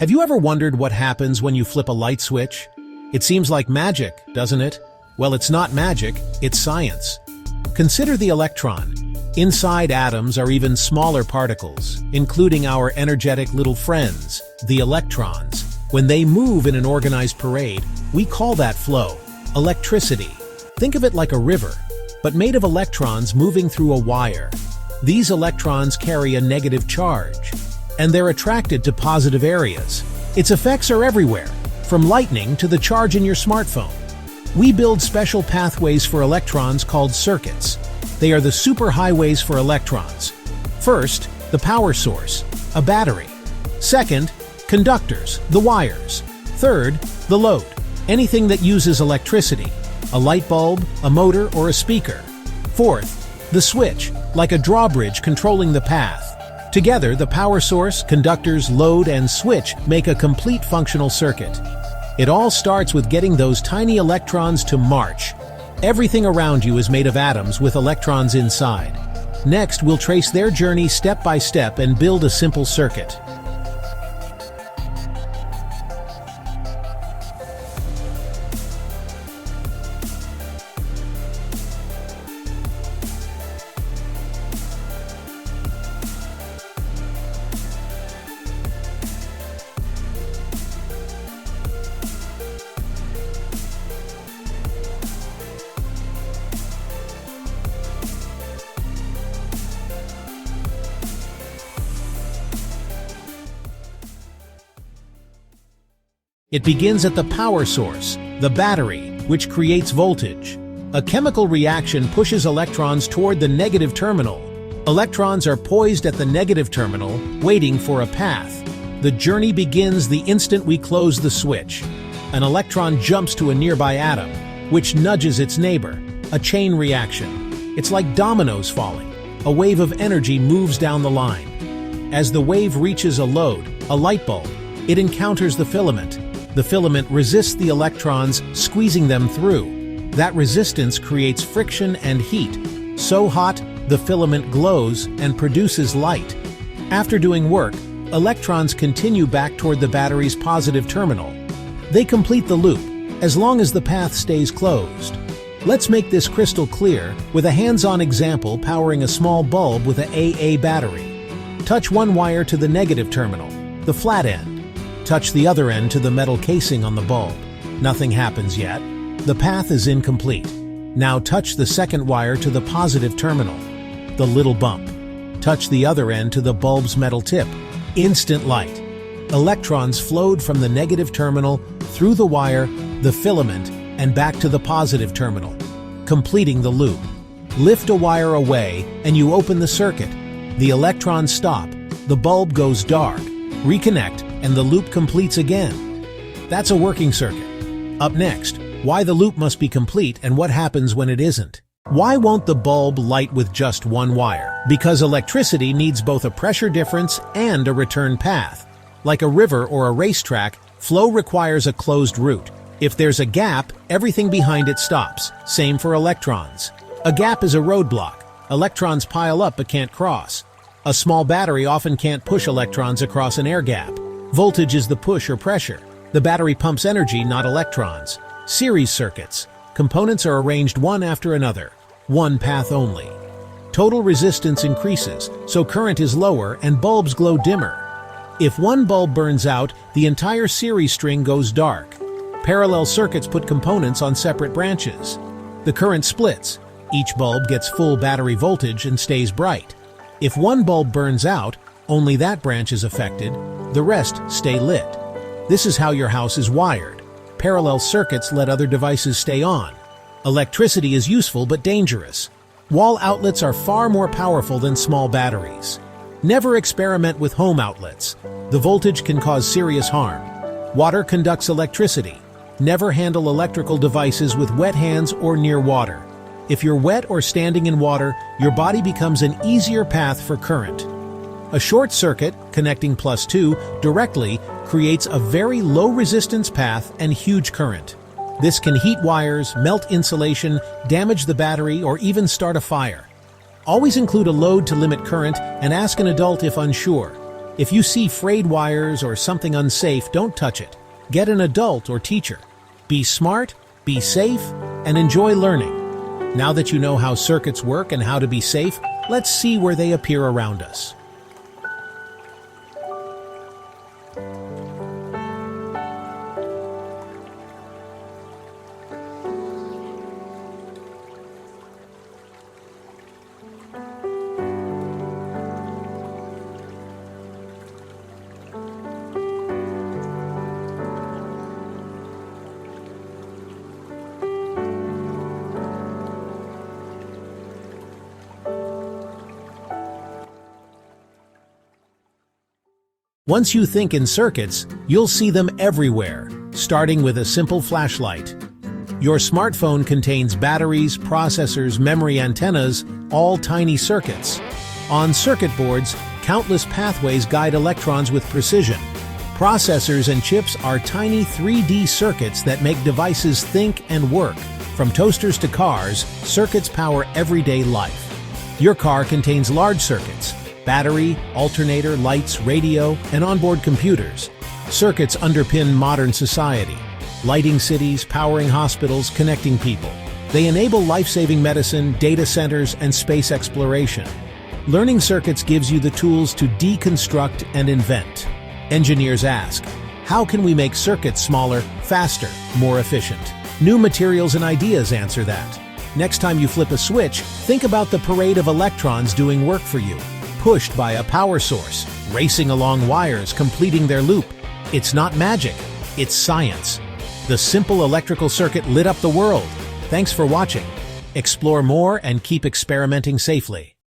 Have you ever wondered what happens when you flip a light switch? It seems like magic, doesn't it? Well, it's not magic, it's science. Consider the electron. Inside atoms are even smaller particles, including our energetic little friends, the electrons. When they move in an organized parade, we call that flow, electricity. Think of it like a river, but made of electrons moving through a wire. These electrons carry a negative charge, and they're attracted to positive areas. Its effects are everywhere, from lightning to the charge in your smartphone. We build special pathways for electrons called circuits. They are the superhighways for electrons. First, the power source, a battery. Second, conductors, the wires. Third, the load, anything that uses electricity, a light bulb, a motor, or a speaker. Fourth, the switch, like a drawbridge controlling the path. Together, the power source, conductors, load, and switch make a complete functional circuit. It all starts with getting those tiny electrons to march. Everything around you is made of atoms with electrons inside. Next, we'll trace their journey step by step and build a simple circuit. It begins at the power source, the battery, which creates voltage. A chemical reaction pushes electrons toward the negative terminal. Electrons are poised at the negative terminal, waiting for a path. The journey begins the instant we close the switch. An electron jumps to a nearby atom, which nudges its neighbor, a chain reaction. It's like dominoes falling. A wave of energy moves down the line. As the wave reaches a load, a light bulb, it encounters the filament. The filament resists the electrons, squeezing them through. That resistance creates friction and heat. So hot, the filament glows and produces light. After doing work, electrons continue back toward the battery's positive terminal. They complete the loop, as long as the path stays closed. Let's make this crystal clear with a hands-on example powering a small bulb with an AA battery. Touch one wire to the negative terminal, the flat end. Touch the other end to the metal casing on the bulb. Nothing happens yet. The path is incomplete. Now touch the second wire to the positive terminal, the little bump. Touch the other end to the bulb's metal tip. Instant light. Electrons flowed from the negative terminal through the wire, the filament, and back to the positive terminal, completing the loop. Lift a wire away and you open the circuit. The electrons stop, the bulb goes dark. Reconnect, and the loop completes again. That's a working circuit. Up next, why the loop must be complete and what happens when it isn't. Why won't the bulb light with just one wire? Because electricity needs both a pressure difference and a return path. Like a river or a racetrack, flow requires a closed route. If there's a gap, everything behind it stops. Same for electrons. A gap is a roadblock. Electrons pile up but can't cross. A small battery often can't push electrons across an air gap. Voltage is the push or pressure. The battery pumps energy, not electrons. Series circuits. Components are arranged one after another. One path only. Total resistance increases, so current is lower and bulbs glow dimmer. If one bulb burns out, the entire series string goes dark. Parallel circuits put components on separate branches. The current splits. Each bulb gets full battery voltage and stays bright. If one bulb burns out, only that branch is affected, the rest stay lit. This is how your house is wired. Parallel circuits let other devices stay on. Electricity is useful but dangerous. Wall outlets are far more powerful than small batteries. Never experiment with home outlets. The voltage can cause serious harm. Water conducts electricity. Never handle electrical devices with wet hands or near water. If you're wet or standing in water, your body becomes an easier path for current. A short circuit, connecting +2, directly creates a very low resistance path and huge current. This can heat wires, melt insulation, damage the battery, or even start a fire. Always include a load to limit current and ask an adult if unsure. If you see frayed wires or something unsafe, don't touch it. Get an adult or teacher. Be smart, be safe, and enjoy learning. Now that you know how circuits work and how to be safe, let's see where they appear around us. Once you think in circuits, you'll see them everywhere, starting with a simple flashlight. Your smartphone contains batteries, processors, memory antennas, all tiny circuits. On circuit boards, countless pathways guide electrons with precision. Processors and chips are tiny 3D circuits that make devices think and work. From toasters to cars, circuits power everyday life. Your car contains large circuits: battery, alternator, lights, radio, and onboard computers. Circuits underpin modern society, lighting cities, powering hospitals, connecting people. They enable life-saving medicine, data centers, and space exploration. Learning circuits gives you the tools to deconstruct and invent. Engineers ask, how can we make circuits smaller, faster, more efficient? New materials and ideas answer that. Next time you flip a switch, think about the parade of electrons doing work for you. Pushed by a power source, racing along wires, completing their loop. It's not magic, it's science. The simple electrical circuit lit up the world. Thanks for watching. Explore more and keep experimenting safely.